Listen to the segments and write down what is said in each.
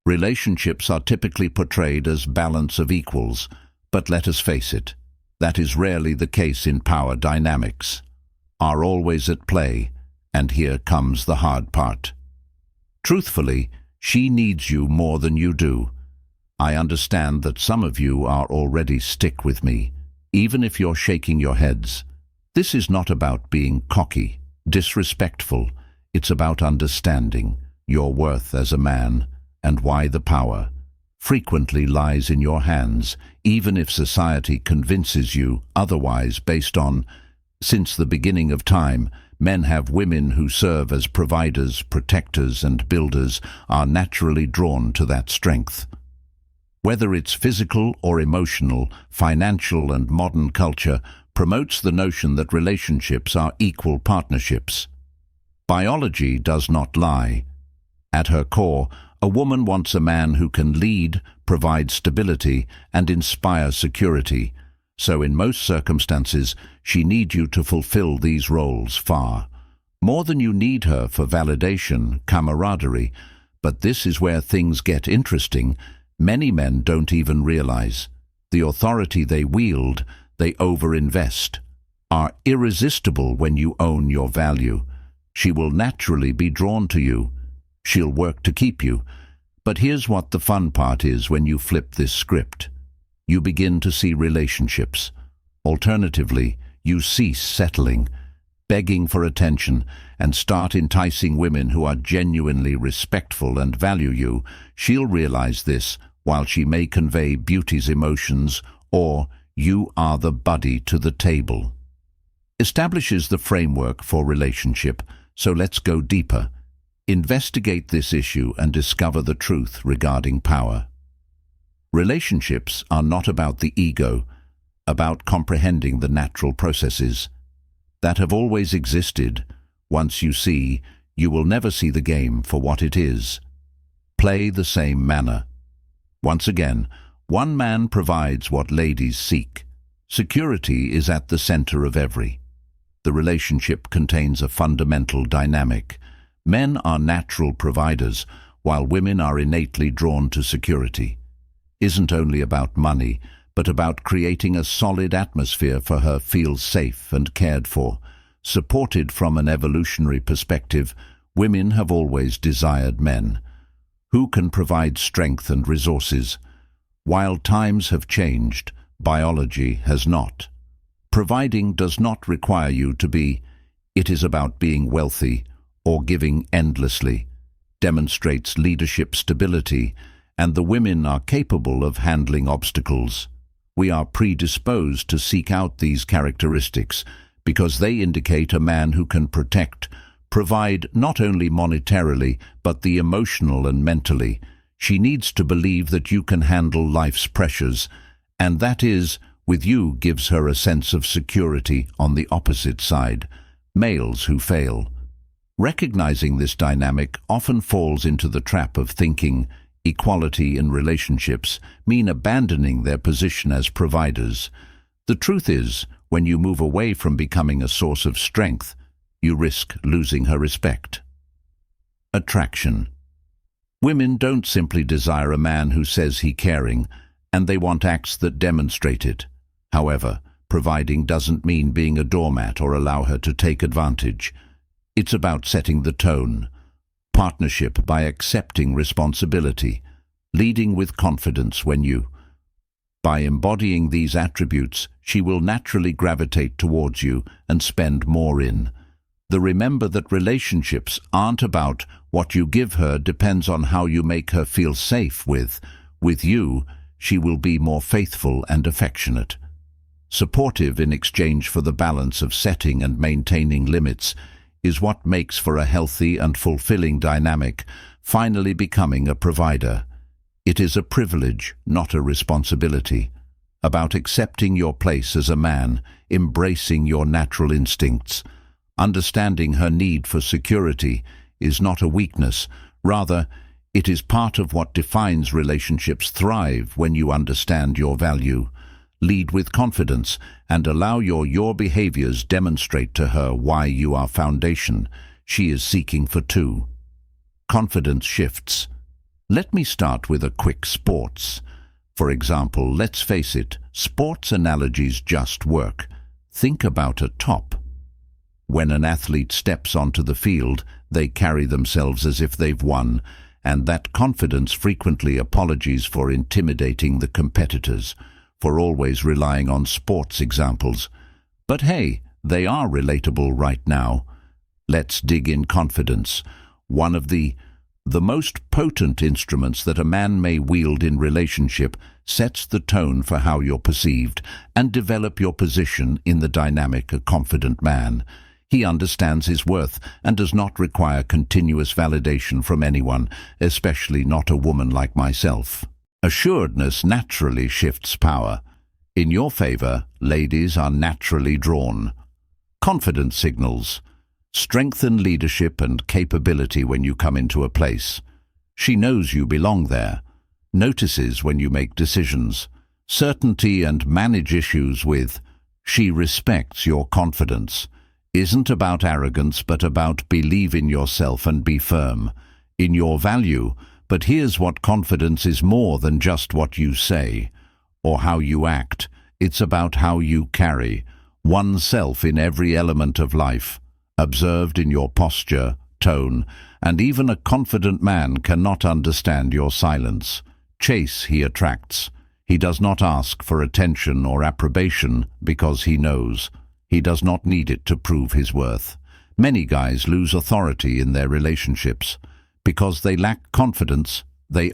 Relationships are typically portrayed as balance of equals, but let us face it, that is rarely the case in power dynamics. Are always at play, and here comes the hard part. Truthfully, she needs you more than you do. I understand that some of you are already stick with me, even if you're shaking your heads. This is not about being cocky, disrespectful. It's about understanding your worth as a man and why the power frequently lies in your hands, even if society convinces you otherwise based on, since the beginning of time, men have women who serve as providers, protectors, and builders are naturally drawn to that strength. Whether it's physical or emotional, financial and modern culture promotes the notion that relationships are equal partnerships. Biology does not lie. At her core, a woman wants a man who can lead, provide stability, and inspire security. So in most circumstances, she needs you to fulfill these roles far more than you need her for validation, camaraderie. But this is where things get interesting. Many men don't even realize the authority they wield, they overinvest, are irresistible when you own your value. She will naturally be drawn to you. She'll work to keep you. But here's what the fun part is when you flip this script. You begin to see relationships. Alternatively, you cease settling, begging for attention, and start enticing women who are genuinely respectful and value you. She'll realize this while she may convey beauty's emotions, or you are the buddy to the table. Establishes the framework for relationship, so let's go deeper. Investigate this issue and discover the truth regarding power. Relationships are not about the ego, about comprehending the natural processes that have always existed. Once you see, you will never see the game for what it is. Play the same manner. Once again, one man provides what ladies seek. Security is at the center of every. The relationship contains a fundamental dynamic. Men are natural providers, while women are innately drawn to security. Isn't only about money, but about creating a solid atmosphere for her feel safe and cared for. Supported from an evolutionary perspective, women have always desired men who can provide strength and resources. While times have changed, biology has not. Providing does not require you to be. It is about being wealthy or giving endlessly, demonstrates leadership stability, and the women are capable of handling obstacles. We are predisposed to seek out these characteristics because they indicate a man who can protect, provide not only monetarily, but the emotional and mentally. She needs to believe that you can handle life's pressures, and that is, with you, gives her a sense of security on the opposite side. Males who fail. Recognizing this dynamic often falls into the trap of thinking equality in relationships mean abandoning their position as providers. The truth is, when you move away from becoming a source of strength, you risk losing her respect. Attraction. Women don't simply desire a man who says he's caring, and they want acts that demonstrate it. However, providing doesn't mean being a doormat or allow her to take advantage. It's about setting the tone. Partnership by accepting responsibility, leading with confidence when you. By embodying these attributes, she will naturally gravitate towards you and spend more in. Remember that relationships aren't about what you give her, depends on how you make her feel safe with. With you, she will be more faithful and affectionate. Supportive in exchange for the balance of setting and maintaining limits is what makes for a healthy and fulfilling dynamic, finally becoming a provider. It is a privilege, not a responsibility. About accepting your place as a man, embracing your natural instincts. Understanding her need for security is not a weakness. Rather, it is part of what defines relationships thrive when you understand your value. Lead with confidence and allow your behaviors demonstrate to her why you are foundation she is seeking for too. Confidence shifts. Let me start with a quick sports. For example, let's face it, sports analogies just work. Think about a top. When an athlete steps onto the field, they carry themselves as if they've won, and that confidence frequently apologies for intimidating the competitors, for always relying on sports examples. But hey, they are relatable right now. Let's dig in confidence. One of the most potent instruments that a man may wield in relationship sets the tone for how you're perceived and develop your position in the dynamic. A confident man. He understands his worth and does not require continuous validation from anyone, especially not a woman like myself. Assuredness naturally shifts power. In your favor, ladies are naturally drawn. Confidence signals. Strengthen leadership and capability when you come into a place. She knows you belong there. Notices when you make decisions. Certainty and manage issues with. She respects your confidence. Isn't about arrogance, but about believe in yourself and be firm. In your value, but here's what confidence is more than just what you say or how you act. It's about how you carry oneself in every element of life, observed in your posture, tone, and even a confident man cannot understand your silence. Chase he attracts. He does not ask for attention or approbation because he knows. He does not need it to prove his worth. Many guys lose authority in their relationships. Because they lack confidence, they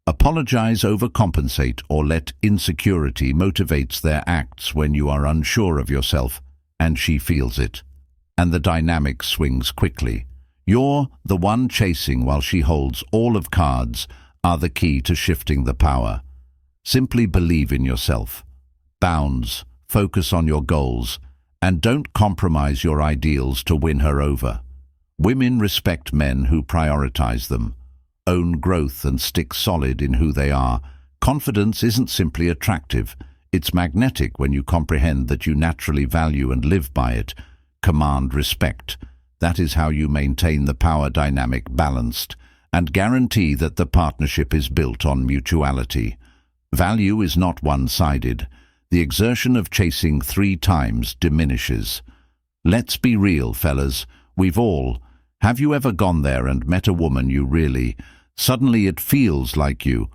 apologize, overcompensate, or let insecurity motivates their acts when you are unsure of yourself, and she feels it. And the dynamic swings quickly. You're the one chasing while she holds all of cards are the key to shifting the power. Simply believe in yourself. Bounds. Focus on your goals, and don't compromise your ideals to win her over. Women respect men who prioritize them, own growth and stick solid in who they are. Confidence isn't simply attractive, it's magnetic when you comprehend that you naturally value and live by it. Command respect. That is how you maintain the power dynamic balanced and guarantee that the partnership is built on mutuality. Value is not one-sided. The exertion of chasing 3 times diminishes. Let's be real, fellas. We've all. Have you ever gone there and met a woman you really, suddenly it feels like you?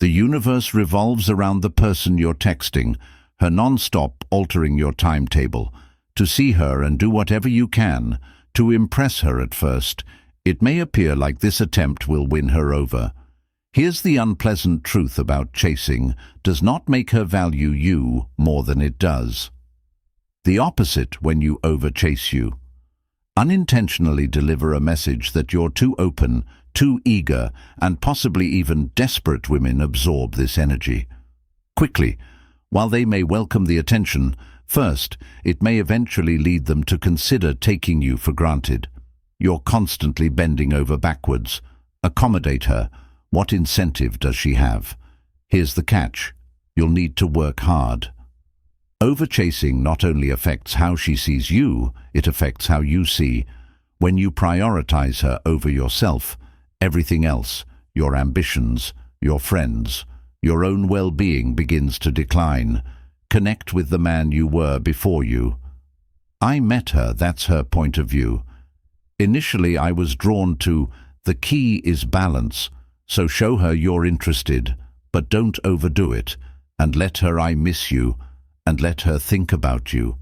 The universe revolves around the person you're texting, her non-stop altering your timetable. To see her and do whatever you can to impress her at first, it may appear like this attempt will win her over. Here's the unpleasant truth about chasing does not make her value you more than it does. The opposite when you overchase you. Unintentionally deliver a message that you're too open, too eager, and possibly even desperate. Women absorb this energy quickly. While they may welcome the attention, first, it may eventually lead them to consider taking you for granted. You're constantly bending over backwards. Accommodate her. What incentive does she have? Here's the catch. You'll need to work hard. Overchasing not only affects how she sees you, it affects how you see. When you prioritize her over yourself, everything else, your ambitions, your friends, your own well-being begins to decline. Connect with the man you were before you. I met her, that's her point of view. Initially I was drawn to, the key is balance. So show her you're interested, but don't overdo it, and let her I miss you, and let her think about you.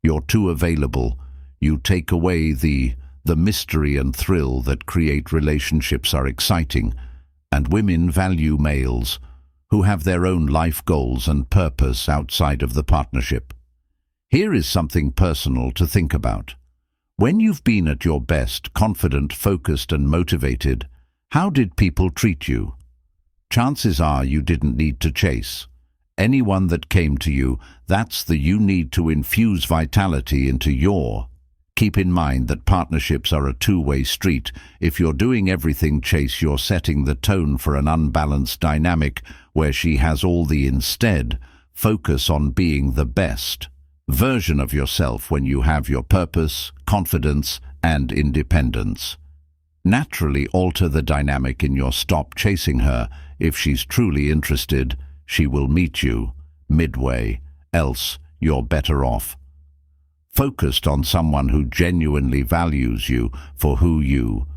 You're too available. You take away the mystery and thrill that create relationships are exciting, and women value males who have their own life goals and purpose outside of the partnership. Here is something personal to think about. When you've been at your best, confident, focused, and motivated, how did people treat you? Chances are you didn't need to chase. Anyone that came to you, that's the you need to infuse vitality into your. Keep in mind that partnerships are a two-way street. If you're doing everything chase, you're setting the tone for an unbalanced dynamic where she has all the instead. Focus on being the best version of yourself when you have your purpose, confidence, and independence. Naturally alter the dynamic in your stop chasing her. If she's truly interested, she will meet you midway, else you're better off focused on someone who genuinely values you for who you.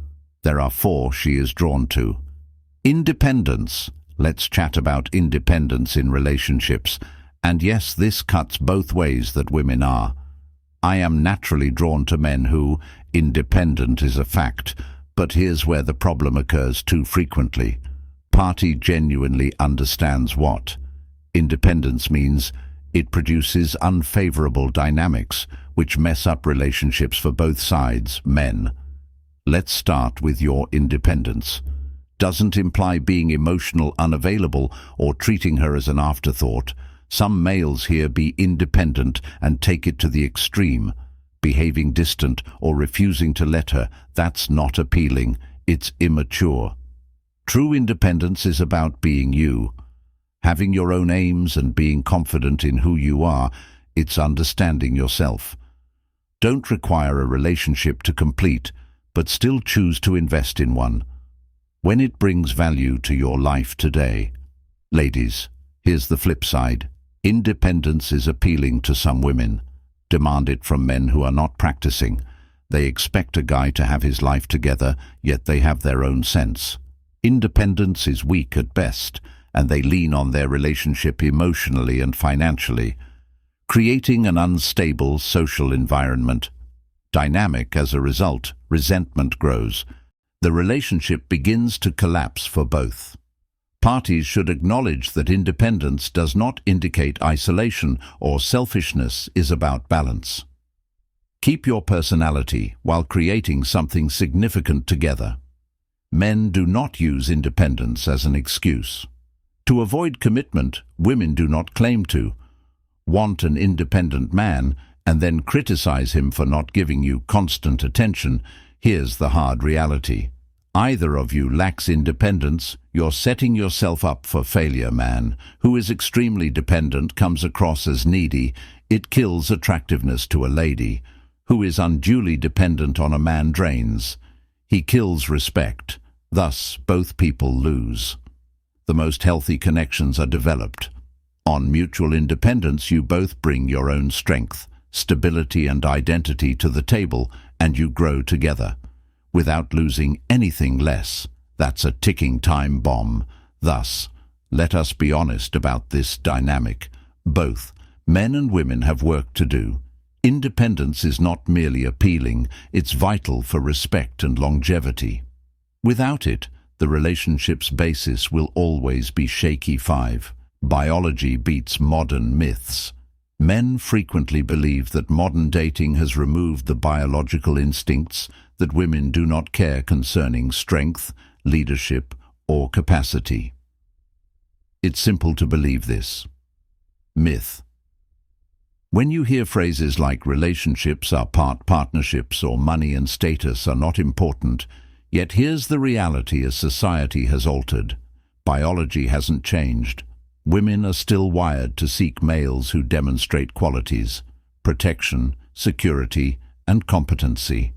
There are four she is drawn to. Independence. Let's chat about independence in relationships. And yes, this cuts both ways that women are. I am naturally drawn to men who, independent is a fact, but here's where the problem occurs too frequently. Party genuinely understands what independence means. It produces unfavorable dynamics, which mess up relationships for both sides, men. Let's start with your independence. Doesn't imply being emotional unavailable or treating her as an afterthought. Some males here be independent and take it to the extreme, behaving distant or refusing to let her. That's not appealing, it's immature. True independence is about being you, having your own aims and being confident in who you are. It's understanding yourself. Don't require a relationship to complete, but still choose to invest in one when it brings value to your life today. Ladies, here's the flip side. Independence is appealing to some women. Demand it from men who are not practicing. They expect a guy to have his life together, yet they have their own sense. Independence is weak at best, and they lean on their relationship emotionally and financially, creating an unstable social environment. Dynamic as a result, resentment grows. The relationship begins to collapse for both. Parties should acknowledge that independence does not indicate isolation or selfishness, is about balance. Keep your personality while creating something significant together. Men do not use independence as an excuse. To avoid commitment, women do not claim to want an independent man and then criticize him for not giving you constant attention. Here's the hard reality. Either of you lacks independence. You're setting yourself up for failure. Man who is extremely dependent comes across as needy. It kills attractiveness to a lady. Who is unduly dependent on a man drains. He kills respect. Thus, both people lose. The most healthy connections are developed. On mutual independence, you both bring your own strength, stability and identity to the table, and you grow together, without losing anything less. That's a ticking time bomb. Thus, let us be honest about this dynamic. Both men and women have work to do. Independence is not merely appealing, it's vital for respect and longevity. Without it, the relationship's basis will always be shaky. 5. Biology beats modern myths. Men frequently believe that modern dating has removed the biological instincts, that women do not care concerning strength, leadership, or capacity. It's simple to believe this. Myth. When you hear phrases like relationships are partnerships or money and status are not important, yet here's the reality as society has altered. Biology hasn't changed. Women are still wired to seek males who demonstrate qualities, protection, security, and competency.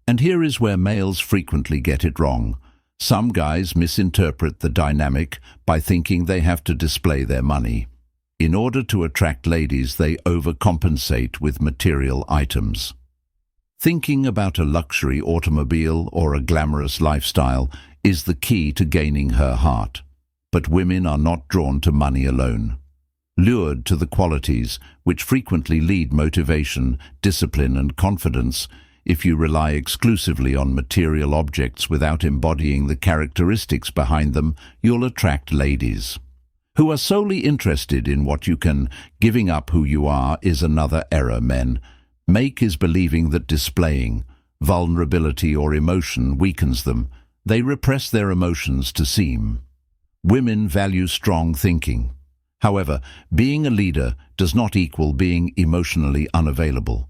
And here is where males frequently get it wrong. Some guys misinterpret the dynamic by thinking they have to display their money. In order to attract ladies, they overcompensate with material items. Thinking about a luxury automobile or a glamorous lifestyle is the key to gaining her heart. But women are not drawn to money alone. Lured to the qualities which frequently lead motivation, discipline and confidence, if you rely exclusively on material objects without embodying the characteristics behind them, you'll attract ladies who are solely interested in what you can. Giving up who you are is another error men make, is believing that displaying vulnerability or emotion weakens them. They repress their emotions to seem. Women value strong thinking. However, being a leader does not equal being emotionally unavailable.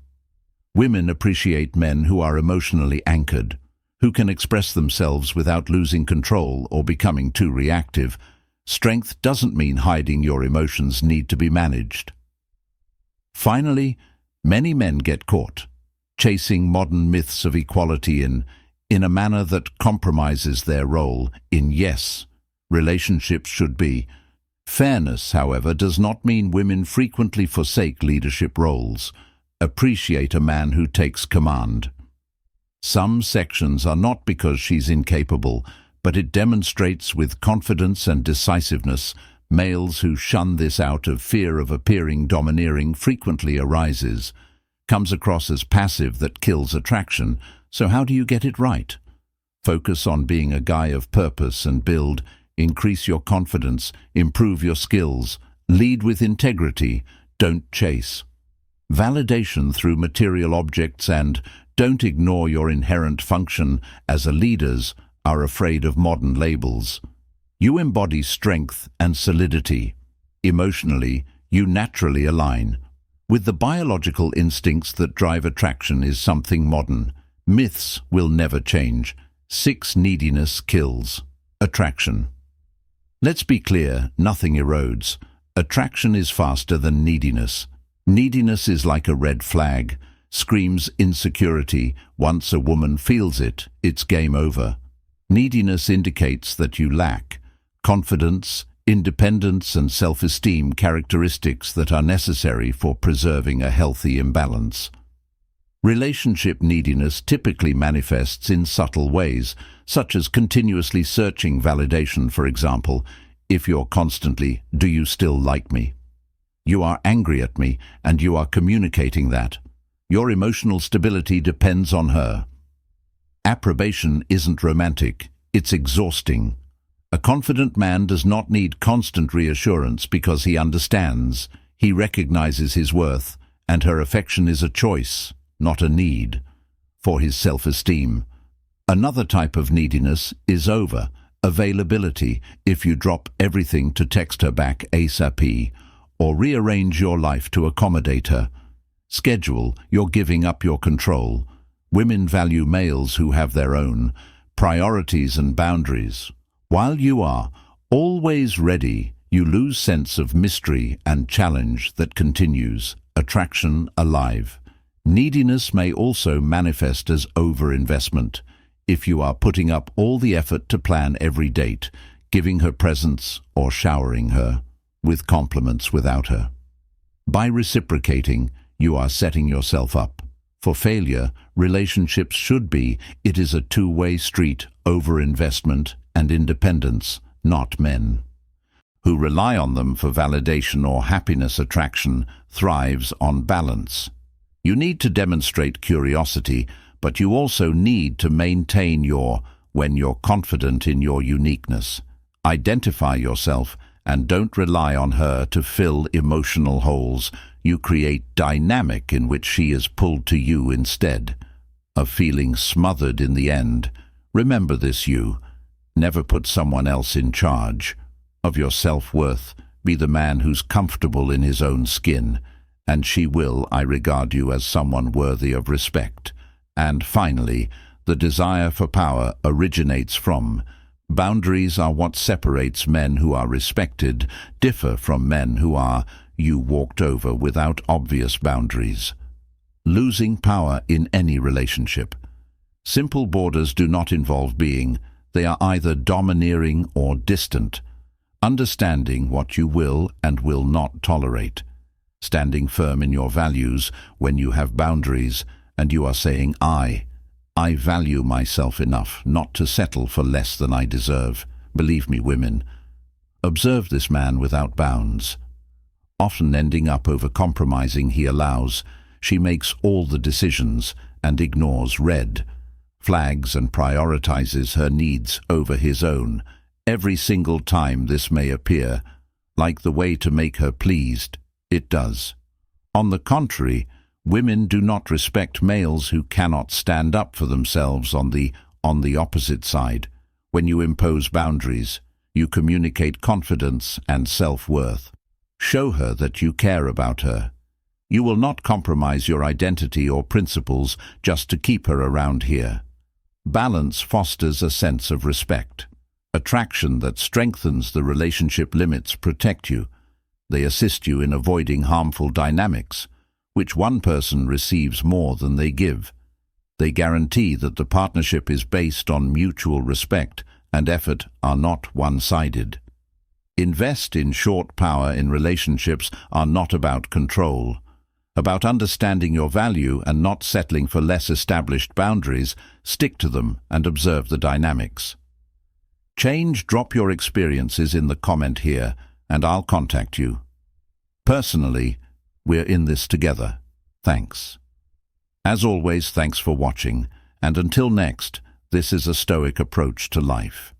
Women appreciate men who are emotionally anchored, who can express themselves without losing control or becoming too reactive. Strength doesn't mean hiding your emotions need to be managed. Finally, many men get caught chasing modern myths of equality in in a manner that compromises their role in yes, relationships should be. Fairness, however, does not mean women frequently forsake leadership roles. Appreciate a man who takes command. Some sections are not because she's incapable, but it demonstrates with confidence and decisiveness. Males who shun this out of fear of appearing domineering frequently arises. Comes across as passive that kills attraction, so how do you get it right? Focus on being a guy of purpose and build. Increase your confidence, improve your skills, lead with integrity, don't chase. Validation through material objects and don't ignore your inherent function as a leaders are afraid of modern labels. You embody strength and solidity. Emotionally, you naturally align. With the biological instincts that drive attraction is something modern. Myths will never change. 6. Neediness kills attraction. Let's be clear, nothing erodes. Attraction is faster than neediness. Neediness is like a red flag, screams insecurity. Once a woman feels it, it's game over. Neediness indicates that you lack confidence, independence and self-esteem, characteristics that are necessary for preserving a healthy imbalance. Relationship neediness typically manifests in subtle ways, such as continuously searching validation. For example, if you're constantly, "Do you still like me?" You are angry at me, and you are communicating that. Your emotional stability depends on her. Approbation isn't romantic, it's exhausting. A confident man does not need constant reassurance because he understands, he recognizes his worth, and her affection is a choice, not a need, for his self-esteem. Another type of neediness is availability. If you drop everything to text her back ASAP, or rearrange your life to accommodate her. Schedule, you're giving up your control. Women value males who have their own priorities and boundaries. While you are always ready, you lose sense of mystery and challenge that continues attraction alive. Neediness may also manifest as overinvestment. If you are putting up all the effort to plan every date, giving her presents or showering her with compliments without her. By reciprocating, you are setting yourself up for failure. Relationships should be, it is a two-way street, overinvestment and independence, not men who rely on them for validation or happiness. Attraction thrives on balance. You need to demonstrate curiosity, but you also need to maintain when you're confident in your uniqueness. Identify yourself and don't rely on her to fill emotional holes. You create dynamic in which she is pulled to you instead of feeling smothered in the end. Remember this, you never put someone else in charge of your self-worth. Be the man who's comfortable in his own skin, and she will. I regard you as someone worthy of respect. And finally, the desire for power originates from boundaries are what separates men who are respected, differ from men who are you walked over without obvious boundaries. Losing power in any relationship. Simple borders do not involve being. They are either domineering or distant. Understanding what you will and will not tolerate. Standing firm in your values when you have boundaries and you are saying, I value myself enough not to settle for less than I deserve. Believe me, women. Observe this man without bounds. Often ending up over-compromising, he allows. She makes all the decisions and ignores red flags and prioritizes her needs over his own. Every single time this may appear like the way to make her pleased, it does. On the contrary, women do not respect males who cannot stand up for themselves. On the opposite side, when you impose boundaries, you communicate confidence and self-worth. Show her that you care about her. You will not compromise your identity or principles just to keep her around here. Balance fosters a sense of respect. Attraction that strengthens the relationship. Limits protect you. They assist you in avoiding harmful dynamics, which one person receives more than they give. They guarantee that the partnership is based on mutual respect and effort are not one-sided. Invest in short power in relationships are not about control, about understanding your value and not settling for less established boundaries. Stick to them and observe the dynamics. Drop your experiences in the comment here and I'll contact you. Personally, we're in this together. Thanks. As always, thanks for watching, and until next, this is a stoic approach to life.